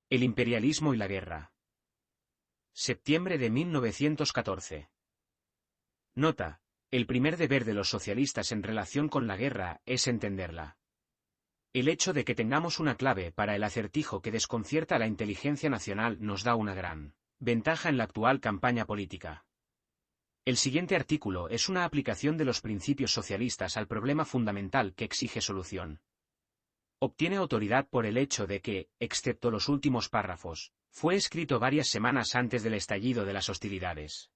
El imperialismo y la guerra. Septiembre de 1914. Nota: el primer deber de los socialistas en relación con la guerra es entenderla. El hecho de que tengamos una clave para el acertijo que desconcierta a la inteligencia nacional nos da una gran ventaja en la actual campaña política. El siguiente artículo es una aplicación de los principios socialistas al problema fundamental que exige solución. Obtiene autoridad por el hecho de que, excepto los últimos párrafos, fue escrito varias semanas antes del estallido de las hostilidades.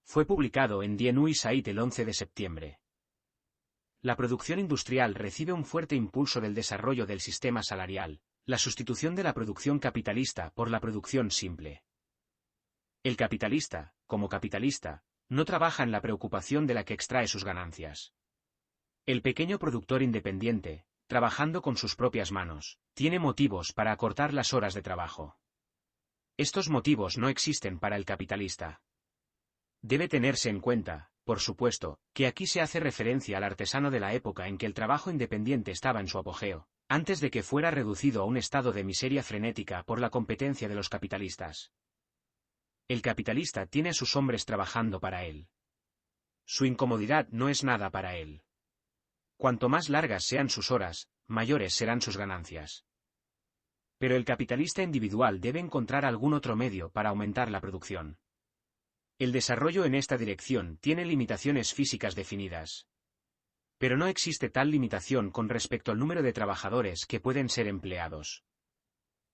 Fue publicado en Die Neue Zeit el 11 de septiembre. La producción industrial recibe un fuerte impulso del desarrollo del sistema salarial, la sustitución de la producción capitalista por la producción simple. El capitalista, como capitalista, no trabaja en la preocupación de la que extrae sus ganancias. El pequeño productor independiente, trabajando con sus propias manos, tiene motivos para acortar las horas de trabajo. Estos motivos no existen para el capitalista. Debe tenerse en cuenta, por supuesto, que aquí se hace referencia al artesano de la época en que el trabajo independiente estaba en su apogeo, antes de que fuera reducido a un estado de miseria frenética por la competencia de los capitalistas. El capitalista tiene a sus hombres trabajando para él. Su incomodidad no es nada para él. Cuanto más largas sean sus horas, mayores serán sus ganancias. Pero el capitalista individual debe encontrar algún otro medio para aumentar la producción. El desarrollo en esta dirección tiene limitaciones físicas definidas. Pero no existe tal limitación con respecto al número de trabajadores que pueden ser empleados.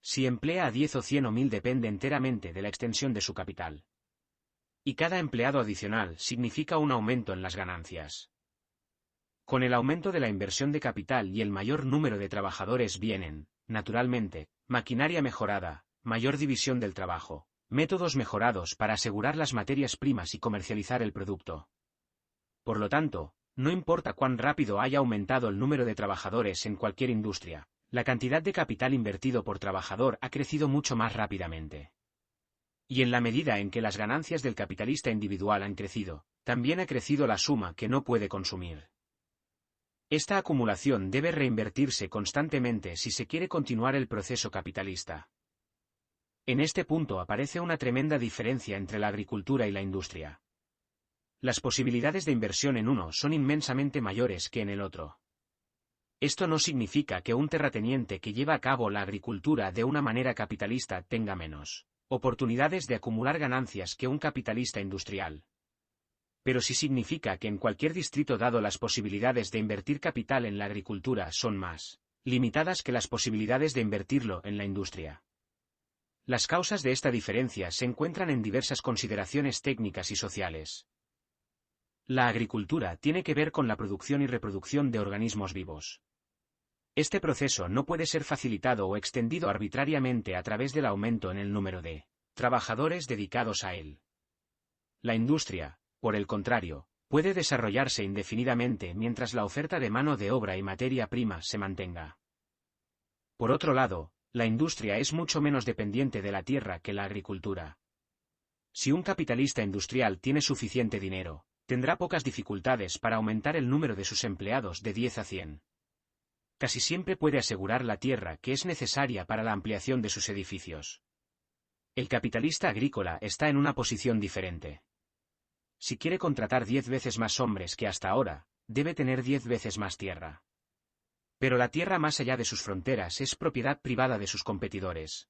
Si emplea a 10 o 100 o 1000 depende enteramente de la extensión de su capital. Y cada empleado adicional significa un aumento en las ganancias. Con el aumento de la inversión de capital y el mayor número de trabajadores vienen, naturalmente, maquinaria mejorada, mayor división del trabajo, métodos mejorados para asegurar las materias primas y comercializar el producto. Por lo tanto, no importa cuán rápido haya aumentado el número de trabajadores en cualquier industria, la cantidad de capital invertido por trabajador ha crecido mucho más rápidamente. Y en la medida en que las ganancias del capitalista individual han crecido, también ha crecido la suma que no puede consumir. Esta acumulación debe reinvertirse constantemente si se quiere continuar el proceso capitalista. En este punto aparece una tremenda diferencia entre la agricultura y la industria. Las posibilidades de inversión en uno son inmensamente mayores que en el otro. Esto no significa que un terrateniente que lleva a cabo la agricultura de una manera capitalista tenga menos oportunidades de acumular ganancias que un capitalista industrial. Pero sí significa que en cualquier distrito dado las posibilidades de invertir capital en la agricultura son más limitadas que las posibilidades de invertirlo en la industria. Las causas de esta diferencia se encuentran en diversas consideraciones técnicas y sociales. La agricultura tiene que ver con la producción y reproducción de organismos vivos. Este proceso no puede ser facilitado o extendido arbitrariamente a través del aumento en el número de trabajadores dedicados a él. La industria, por el contrario, puede desarrollarse indefinidamente mientras la oferta de mano de obra y materia prima se mantenga. Por otro lado, la industria es mucho menos dependiente de la tierra que la agricultura. Si un capitalista industrial tiene suficiente dinero, tendrá pocas dificultades para aumentar el número de sus empleados de 10 a 100. Casi siempre puede asegurar la tierra que es necesaria para la ampliación de sus edificios. El capitalista agrícola está en una posición diferente. Si quiere contratar 10 veces más hombres que hasta ahora, debe tener 10 veces más tierra. Pero la tierra más allá de sus fronteras es propiedad privada de sus competidores.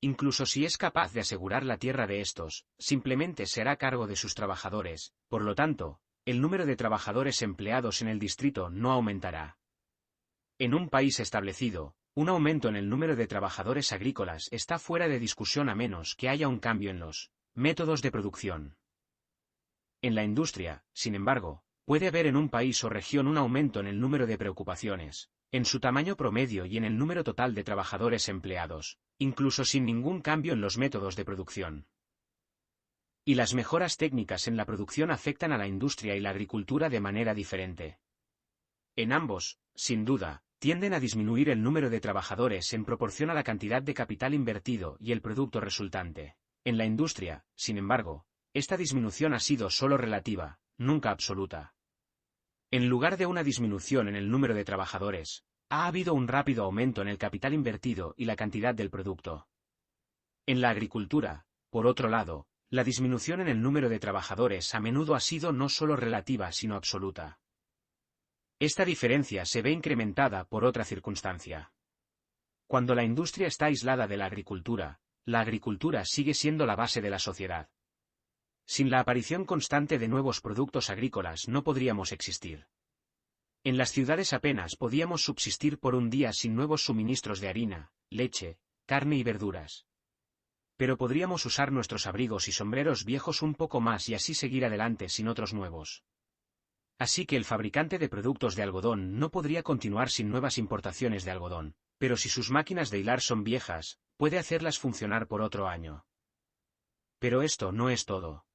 Incluso si es capaz de asegurar la tierra de estos, simplemente se hará cargo de sus trabajadores, por lo tanto, el número de trabajadores empleados en el distrito no aumentará. En un país establecido, un aumento en el número de trabajadores agrícolas está fuera de discusión a menos que haya un cambio en los métodos de producción. En la industria, sin embargo, puede haber en un país o región un aumento en el número de preocupaciones, en su tamaño promedio y en el número total de trabajadores empleados, incluso sin ningún cambio en los métodos de producción. Y las mejoras técnicas en la producción afectan a la industria y la agricultura de manera diferente. En ambos, sin duda, tienden a disminuir el número de trabajadores en proporción a la cantidad de capital invertido y el producto resultante. En la industria, sin embargo, esta disminución ha sido solo relativa, nunca absoluta. En lugar de una disminución en el número de trabajadores, Ha habido un rápido aumento en el capital invertido y la cantidad del producto. En la agricultura, por otro lado, la disminución en el número de trabajadores a menudo ha sido no solo relativa sino absoluta. Esta diferencia se ve incrementada por otra circunstancia. Cuando la industria está aislada de la agricultura sigue siendo la base de la sociedad. Sin la aparición constante de nuevos productos agrícolas no podríamos existir. En las ciudades apenas podíamos subsistir por un día sin nuevos suministros de harina, leche, carne y verduras. Pero podríamos usar nuestros abrigos y sombreros viejos un poco más y así seguir adelante sin otros nuevos. Así que el fabricante de productos de algodón no podría continuar sin nuevas importaciones de algodón, pero si sus máquinas de hilar son viejas, puede hacerlas funcionar por otro año. Pero esto no es todo.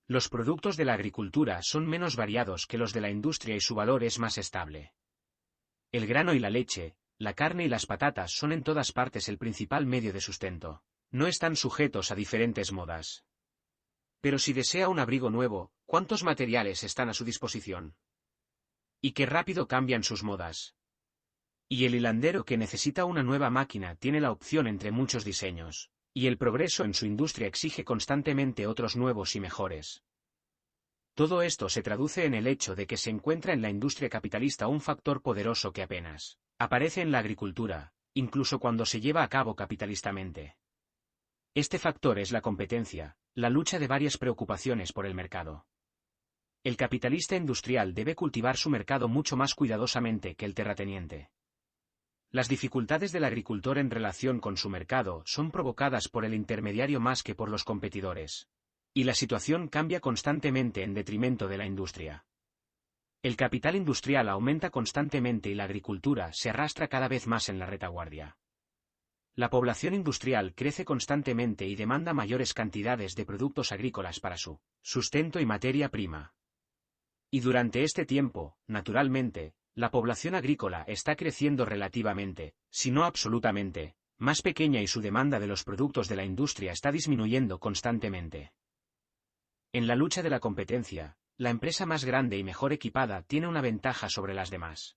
Los productos de la agricultura son menos variados que los de la industria y su valor es más estable. El grano y la leche, la carne y las patatas son en todas partes el principal medio de sustento. No están sujetos a diferentes modas. Pero si desea un abrigo nuevo, ¿cuántos materiales están a su disposición? Y qué rápido cambian sus modas. Y el hilandero que necesita una nueva máquina tiene la opción entre muchos diseños. Y el progreso en su industria exige constantemente otros nuevos y mejores. Todo esto se traduce en el hecho de que se encuentra en la industria capitalista un factor poderoso que apenas aparece en la agricultura, incluso cuando se lleva a cabo capitalistamente. Este factor es la competencia, la lucha de varias preocupaciones por el mercado. El capitalista industrial debe cultivar su mercado mucho más cuidadosamente que el terrateniente. Las dificultades del agricultor en relación con su mercado son provocadas por el intermediario más que por los competidores. Y la situación cambia constantemente en detrimento de la industria. El capital industrial aumenta constantemente y la agricultura se arrastra cada vez más en la retaguardia. La población industrial crece constantemente y demanda mayores cantidades de productos agrícolas para su sustento y materia prima. Y durante este tiempo, naturalmente, la población agrícola está creciendo relativamente, si no absolutamente, más pequeña y su demanda de los productos de la industria está disminuyendo constantemente. En la lucha de la competencia, la empresa más grande y mejor equipada tiene una ventaja sobre las demás.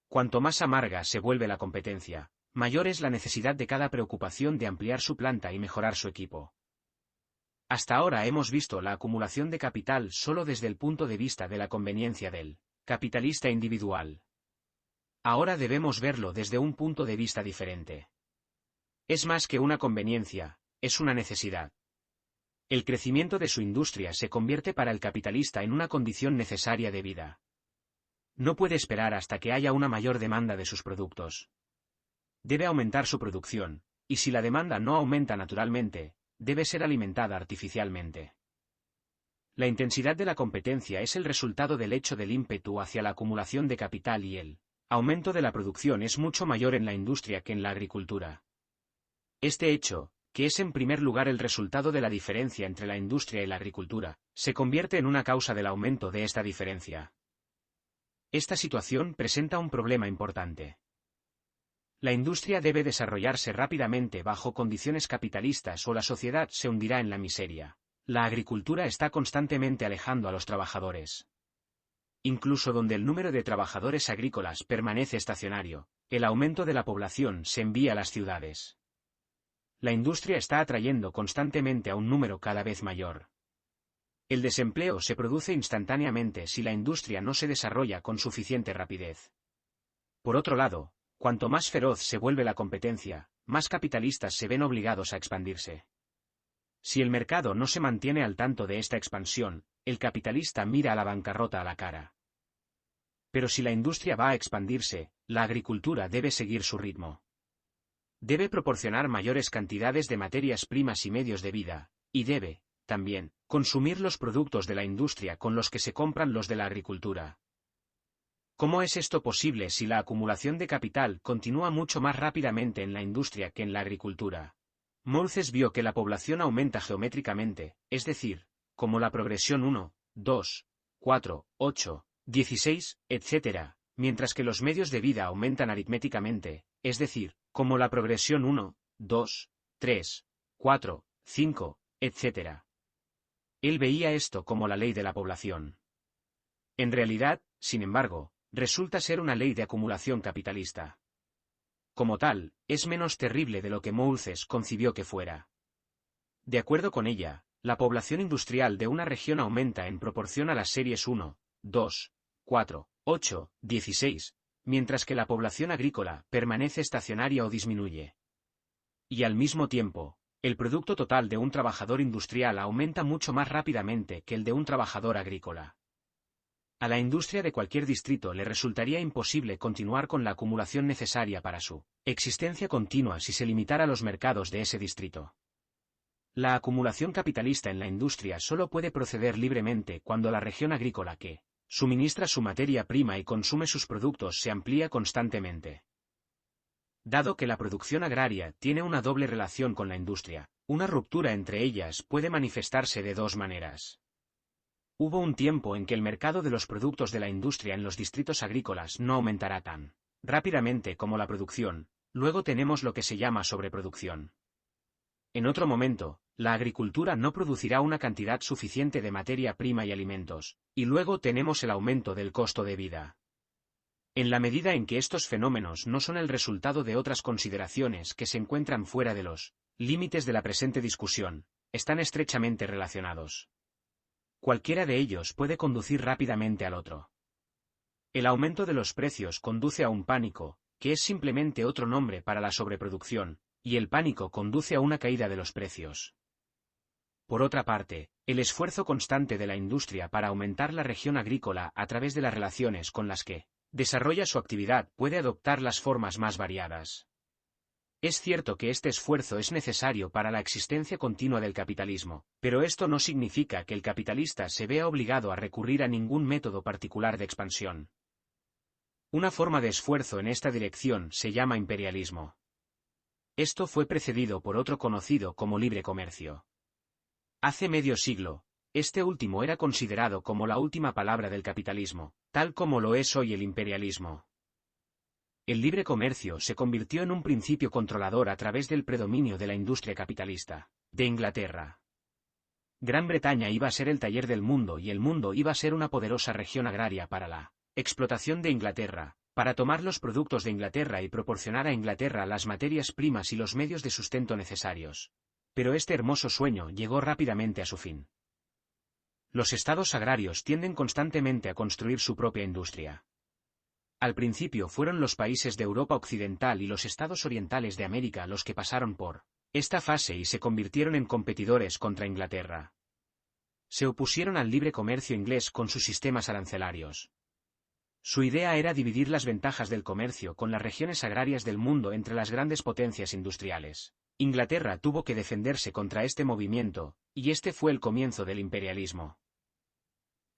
Cuanto más amarga se vuelve la competencia, mayor es la necesidad de cada preocupación de ampliar su planta y mejorar su equipo. Hasta ahora hemos visto la acumulación de capital solo desde el punto de vista de la conveniencia del capitalista individual. Ahora debemos verlo desde un punto de vista diferente. Es más que una conveniencia, es una necesidad. El crecimiento de su industria se convierte para el capitalista en una condición necesaria de vida. No puede esperar hasta que haya una mayor demanda de sus productos. Debe aumentar su producción, y si la demanda no aumenta naturalmente, debe ser alimentada artificialmente. La intensidad de la competencia es el resultado del hecho del ímpetu hacia la acumulación de capital y el aumento de la producción es mucho mayor en la industria que en la agricultura. Este hecho, que es en primer lugar el resultado de la diferencia entre la industria y la agricultura, se convierte en una causa del aumento de esta diferencia. Esta situación presenta un problema importante. La industria debe desarrollarse rápidamente bajo condiciones capitalistas o la sociedad se hundirá en la miseria. La agricultura está constantemente alejando a los trabajadores. Incluso donde el número de trabajadores agrícolas permanece estacionario, el aumento de la población se envía a las ciudades. La industria está atrayendo constantemente a un número cada vez mayor. El desempleo se produce instantáneamente si la industria no se desarrolla con suficiente rapidez. Por otro lado, cuanto más feroz se vuelve la competencia, más capitalistas se ven obligados a expandirse. Si el mercado no se mantiene al tanto de esta expansión, el capitalista mira a la bancarrota a la cara. Pero si la industria va a expandirse, la agricultura debe seguir su ritmo. Debe proporcionar mayores cantidades de materias primas y medios de vida, y debe, también, consumir los productos de la industria con los que se compran los de la agricultura. ¿Cómo es esto posible si la acumulación de capital continúa mucho más rápidamente en la industria que en la agricultura? Malthus vio que la población aumenta geométricamente, es decir, como la progresión 1, 2, 4, 8, 16, etc., mientras que los medios de vida aumentan aritméticamente, es decir, como la progresión 1, 2, 3, 4, 5, etc. Él veía esto como la ley de la población. En realidad, sin embargo, resulta ser una ley de acumulación capitalista. Como tal, es menos terrible de lo que Malthus concibió que fuera. De acuerdo con ella, la población industrial de una región aumenta en proporción a las series 1, 2, 4, 8, 16, mientras que la población agrícola permanece estacionaria o disminuye. Y al mismo tiempo, el producto total de un trabajador industrial aumenta mucho más rápidamente que el de un trabajador agrícola. A la industria de cualquier distrito le resultaría imposible continuar con la acumulación necesaria para su existencia continua si se limitara a los mercados de ese distrito. La acumulación capitalista en la industria solo puede proceder libremente cuando la región agrícola que suministra su materia prima y consume sus productos se amplía constantemente. Dado que la producción agraria tiene una doble relación con la industria, una ruptura entre ellas puede manifestarse de dos maneras. Hubo un tiempo en que el mercado de los productos de la industria en los distritos agrícolas no aumentará tan rápidamente como la producción, luego tenemos lo que se llama sobreproducción. En otro momento, la agricultura no producirá una cantidad suficiente de materia prima y alimentos, y luego tenemos el aumento del costo de vida. En la medida en que estos fenómenos no son el resultado de otras consideraciones que se encuentran fuera de los límites de la presente discusión, están estrechamente relacionados. Cualquiera de ellos puede conducir rápidamente al otro. El aumento de los precios conduce a un pánico, que es simplemente otro nombre para la sobreproducción, y el pánico conduce a una caída de los precios. Por otra parte, el esfuerzo constante de la industria para aumentar la región agrícola a través de las relaciones con las que desarrolla su actividad puede adoptar las formas más variadas. Es cierto que este esfuerzo es necesario para la existencia continua del capitalismo, pero esto no significa que el capitalista se vea obligado a recurrir a ningún método particular de expansión. Una forma de esfuerzo en esta dirección se llama imperialismo. Esto fue precedido por otro conocido como libre comercio. Hace medio siglo, este último era considerado como la última palabra del capitalismo, tal como lo es hoy el imperialismo. El libre comercio se convirtió en un principio controlador a través del predominio de la industria capitalista de Inglaterra. Gran Bretaña iba a ser el taller del mundo y el mundo iba a ser una poderosa región agraria para la explotación de Inglaterra, para tomar los productos de Inglaterra y proporcionar a Inglaterra las materias primas y los medios de sustento necesarios. Pero este hermoso sueño llegó rápidamente a su fin. Los estados agrarios tienden constantemente a construir su propia industria. Al principio fueron los países de Europa Occidental y los estados orientales de América los que pasaron por esta fase y se convirtieron en competidores contra Inglaterra. Se opusieron al libre comercio inglés con sus sistemas arancelarios. Su idea era dividir las ventajas del comercio con las regiones agrarias del mundo entre las grandes potencias industriales. Inglaterra tuvo que defenderse contra este movimiento, y este fue el comienzo del imperialismo.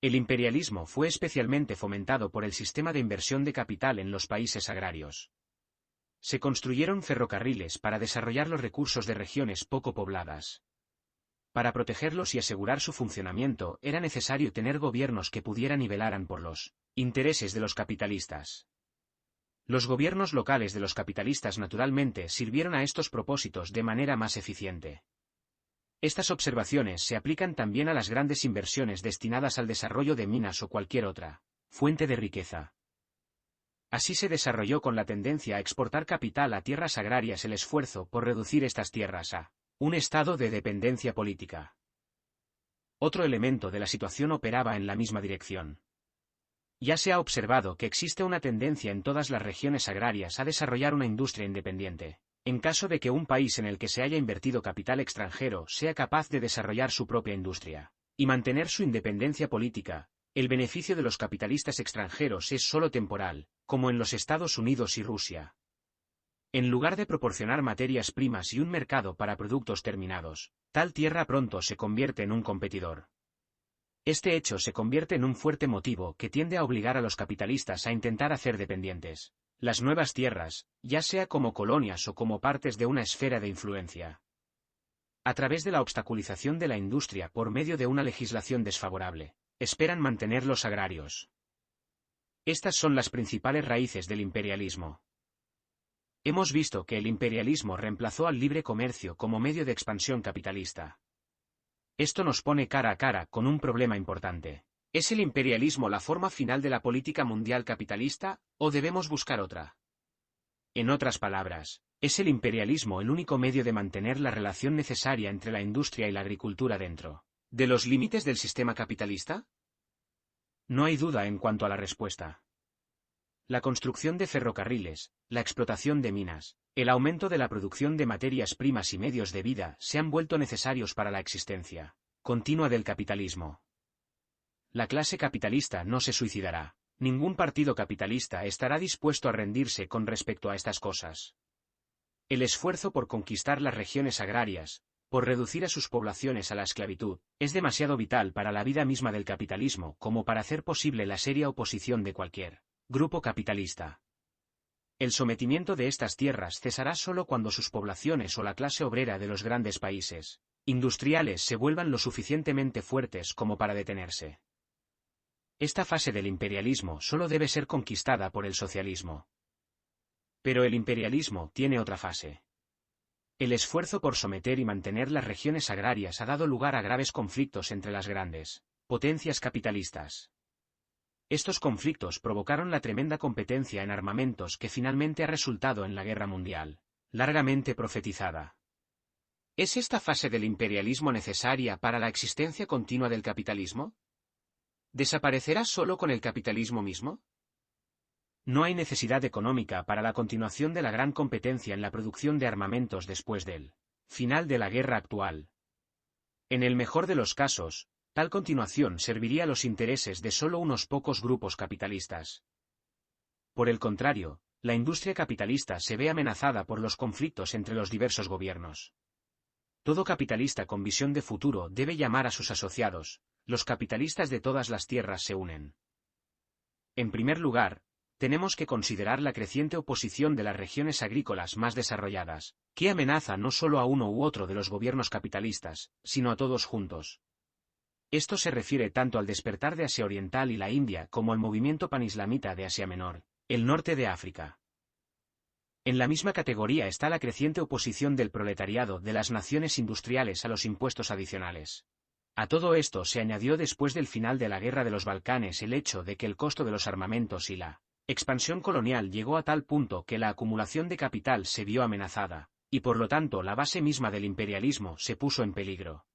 El imperialismo fue especialmente fomentado por el sistema de inversión de capital en los países agrarios. Se construyeron ferrocarriles para desarrollar los recursos de regiones poco pobladas. Para protegerlos y asegurar su funcionamiento era necesario tener gobiernos que pudieran y velaran por los intereses de los capitalistas. Los gobiernos locales de los capitalistas naturalmente sirvieron a estos propósitos de manera más eficiente. Estas observaciones se aplican también a las grandes inversiones destinadas al desarrollo de minas o cualquier otra fuente de riqueza. Así se desarrolló con la tendencia a exportar capital a tierras agrarias el esfuerzo por reducir estas tierras a un estado de dependencia política. Otro elemento de la situación operaba en la misma dirección. Ya se ha observado que existe una tendencia en todas las regiones agrarias a desarrollar una industria independiente. En caso de que un país en el que se haya invertido capital extranjero sea capaz de desarrollar su propia industria y mantener su independencia política, el beneficio de los capitalistas extranjeros es solo temporal, como en los Estados Unidos y Rusia. En lugar de proporcionar materias primas y un mercado para productos terminados, tal tierra pronto se convierte en un competidor. Este hecho se convierte en un fuerte motivo que tiende a obligar a los capitalistas a intentar hacer dependientes las nuevas tierras, ya sea como colonias o como partes de una esfera de influencia. A través de la obstaculización de la industria por medio de una legislación desfavorable, esperan mantener los agrarios. Estas son las principales raíces del imperialismo. Hemos visto que el imperialismo reemplazó al libre comercio como medio de expansión capitalista. Esto nos pone cara a cara con un problema importante. ¿Es el imperialismo la forma final de la política mundial capitalista, o debemos buscar otra? En otras palabras, ¿es el imperialismo el único medio de mantener la relación necesaria entre la industria y la agricultura dentro de los límites del sistema capitalista? No hay duda en cuanto a la respuesta. La construcción de ferrocarriles, la explotación de minas, el aumento de la producción de materias primas y medios de vida se han vuelto necesarios para la existencia continua del capitalismo. La clase capitalista no se suicidará. Ningún partido capitalista estará dispuesto a rendirse con respecto a estas cosas. El esfuerzo por conquistar las regiones agrarias, por reducir a sus poblaciones a la esclavitud, es demasiado vital para la vida misma del capitalismo como para hacer posible la seria oposición de cualquier grupo capitalista. El sometimiento de estas tierras cesará solo cuando sus poblaciones o la clase obrera de los grandes países industriales se vuelvan lo suficientemente fuertes como para detenerse. Esta fase del imperialismo solo debe ser conquistada por el socialismo. Pero el imperialismo tiene otra fase. El esfuerzo por someter y mantener las regiones agrarias ha dado lugar a graves conflictos entre las grandes potencias capitalistas. Estos conflictos provocaron la tremenda competencia en armamentos que finalmente ha resultado en la Guerra Mundial, largamente profetizada. ¿Es esta fase del imperialismo necesaria para la existencia continua del capitalismo? ¿Desaparecerá solo con el capitalismo mismo? No hay necesidad económica para la continuación de la gran competencia en la producción de armamentos después del final de la guerra actual. En el mejor de los casos, tal continuación serviría a los intereses de solo unos pocos grupos capitalistas. Por el contrario, la industria capitalista se ve amenazada por los conflictos entre los diversos gobiernos. Todo capitalista con visión de futuro debe llamar a sus asociados. Los capitalistas de todas las tierras se unen. En primer lugar, tenemos que considerar la creciente oposición de las regiones agrícolas más desarrolladas, que amenaza no solo a uno u otro de los gobiernos capitalistas, sino a todos juntos. Esto se refiere tanto al despertar de Asia Oriental y la India como al movimiento panislamita de Asia Menor, el norte de África. En la misma categoría está la creciente oposición del proletariado de las naciones industriales a los impuestos adicionales. A todo esto se añadió después del final de la Guerra de los Balcanes el hecho de que el costo de los armamentos y la expansión colonial llegó a tal punto que la acumulación de capital se vio amenazada, y por lo tanto la base misma del imperialismo se puso en peligro.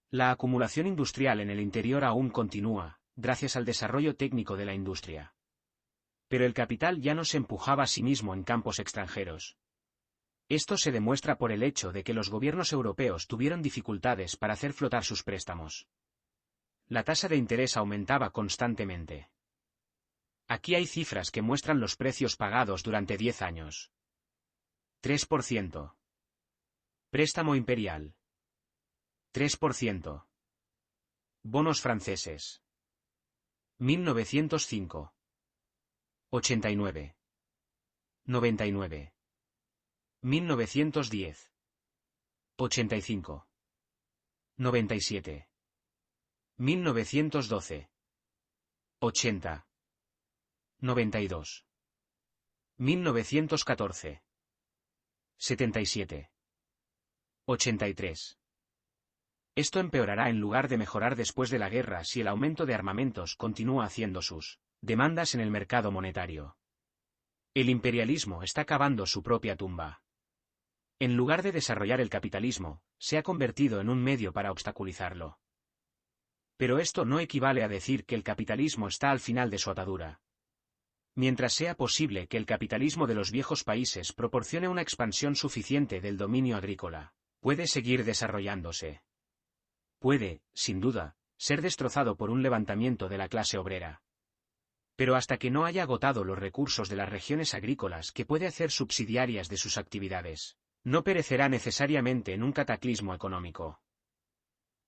La acumulación industrial en el interior aún continúa, gracias al desarrollo técnico de la industria. Pero el capital ya no se empujaba a sí mismo en campos extranjeros. Esto se demuestra por el hecho de que los gobiernos europeos tuvieron dificultades para hacer flotar sus préstamos. La tasa de interés aumentaba constantemente. Aquí hay cifras que muestran los precios pagados durante 10 años. 3%. Préstamo imperial. 3%. Bonos franceses. 1905. 89. 99. 1910. 85. 97. 1912. 80. 92. 1914. 77. 83. Esto empeorará en lugar de mejorar después de la guerra si el aumento de armamentos continúa haciendo sus demandas en el mercado monetario. El imperialismo está cavando su propia tumba. En lugar de desarrollar el capitalismo, se ha convertido en un medio para obstaculizarlo. Pero esto no equivale a decir que el capitalismo está al final de su atadura. Mientras sea posible que el capitalismo de los viejos países proporcione una expansión suficiente del dominio agrícola, puede seguir desarrollándose. Puede, sin duda, ser destrozado por un levantamiento de la clase obrera. Pero hasta que no haya agotado los recursos de las regiones agrícolas que puede hacer subsidiarias de sus actividades, no perecerá necesariamente en un cataclismo económico.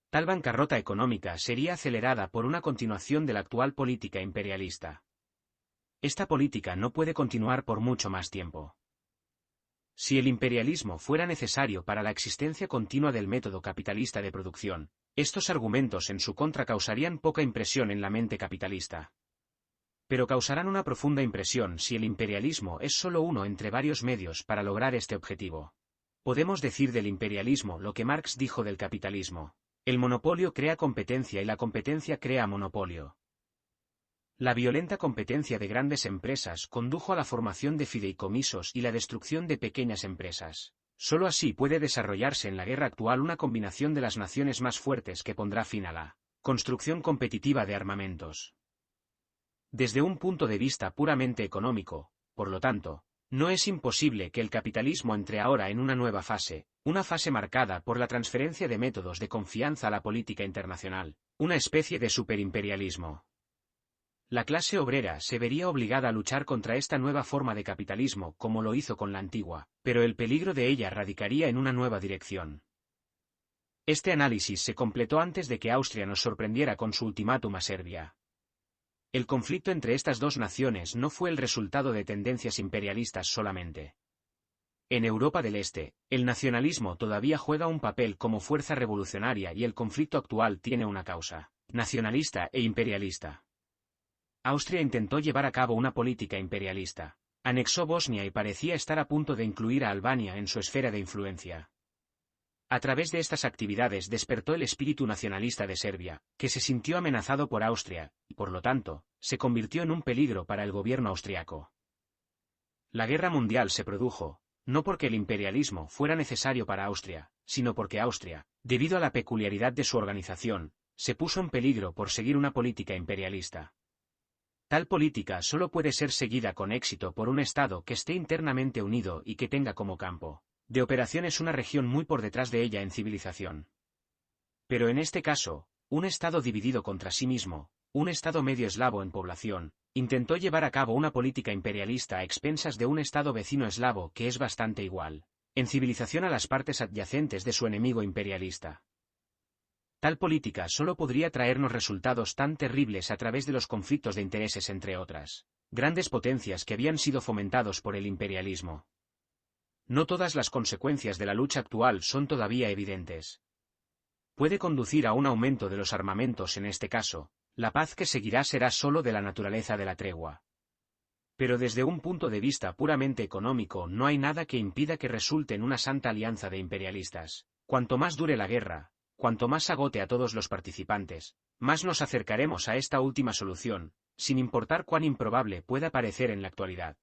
Tal bancarrota económica sería acelerada por una continuación de la actual política imperialista. Esta política no puede continuar por mucho más tiempo. Si el imperialismo fuera necesario para la existencia continua del método capitalista de producción, estos argumentos en su contra causarían poca impresión en la mente capitalista. Pero causarán una profunda impresión si el imperialismo es solo uno entre varios medios para lograr este objetivo. Podemos decir del imperialismo lo que Marx dijo del capitalismo. El monopolio crea competencia y la competencia crea monopolio. La violenta competencia de grandes empresas condujo a la formación de fideicomisos y la destrucción de pequeñas empresas. Solo así puede desarrollarse en la guerra actual una combinación de las naciones más fuertes que pondrá fin a la construcción competitiva de armamentos. Desde un punto de vista puramente económico, por lo tanto, no es imposible que el capitalismo entre ahora en una nueva fase, una fase marcada por la transferencia de métodos de confianza a la política internacional, una especie de superimperialismo. La clase obrera se vería obligada a luchar contra esta nueva forma de capitalismo como lo hizo con la antigua, pero el peligro de ella radicaría en una nueva dirección. Este análisis se completó antes de que Austria nos sorprendiera con su ultimátum a Serbia. El conflicto entre estas dos naciones no fue el resultado de tendencias imperialistas solamente. En Europa del Este, el nacionalismo todavía juega un papel como fuerza revolucionaria y el conflicto actual tiene una causa nacionalista e imperialista. Austria intentó llevar a cabo una política imperialista. Anexó Bosnia y parecía estar a punto de incluir a Albania en su esfera de influencia. A través de estas actividades despertó el espíritu nacionalista de Serbia, que se sintió amenazado por Austria, y por lo tanto, se convirtió en un peligro para el gobierno austriaco. La guerra mundial se produjo, no porque el imperialismo fuera necesario para Austria, sino porque Austria, debido a la peculiaridad de su organización, se puso en peligro por seguir una política imperialista. Tal política solo puede ser seguida con éxito por un Estado que esté internamente unido y que tenga como campo de operaciones una región muy por detrás de ella en civilización. Pero en este caso, un Estado dividido contra sí mismo, un Estado medio eslavo en población, intentó llevar a cabo una política imperialista a expensas de un Estado vecino eslavo que es bastante igual en civilización a las partes adyacentes de su enemigo imperialista. Tal política solo podría traernos resultados tan terribles a través de los conflictos de intereses entre otras grandes potencias que habían sido fomentados por el imperialismo. No todas las consecuencias de la lucha actual son todavía evidentes. Puede conducir a un aumento de los armamentos en este caso, la paz que seguirá será solo de la naturaleza de la tregua. Pero desde un punto de vista puramente económico no hay nada que impida que resulte en una santa alianza de imperialistas. Cuanto más dure la guerra, cuanto más agote a todos los participantes, más nos acercaremos a esta última solución, sin importar cuán improbable pueda parecer en la actualidad.